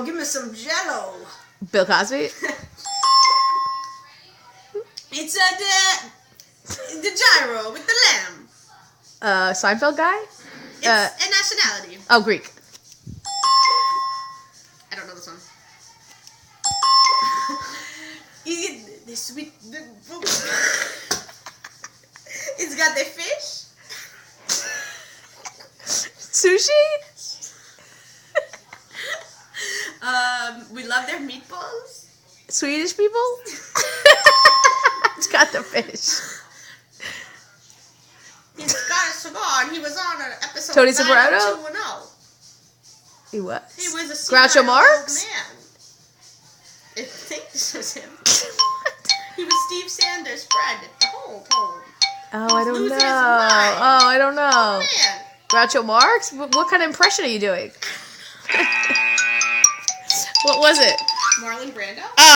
Give me some Jello. Bill Cosby? It's the gyro with the lamb. Seinfeld guy? It's a nationality. Oh, Greek. I don't know this one. The sweet. It's got the fish. Sushi? We love their meatballs. Swedish people? It's got the fish. He's got a cigar, and he was on an episode Tony of Soprano? 90210. He was. He was a Groucho senile Marx? man. I think this was him. He was Steve Sanders' friend the whole time. Oh, He I was don't know. losing his mind. Oh, I don't know. Man. Groucho Marx? What kind of impression are you doing? What was it? Marlon Brando?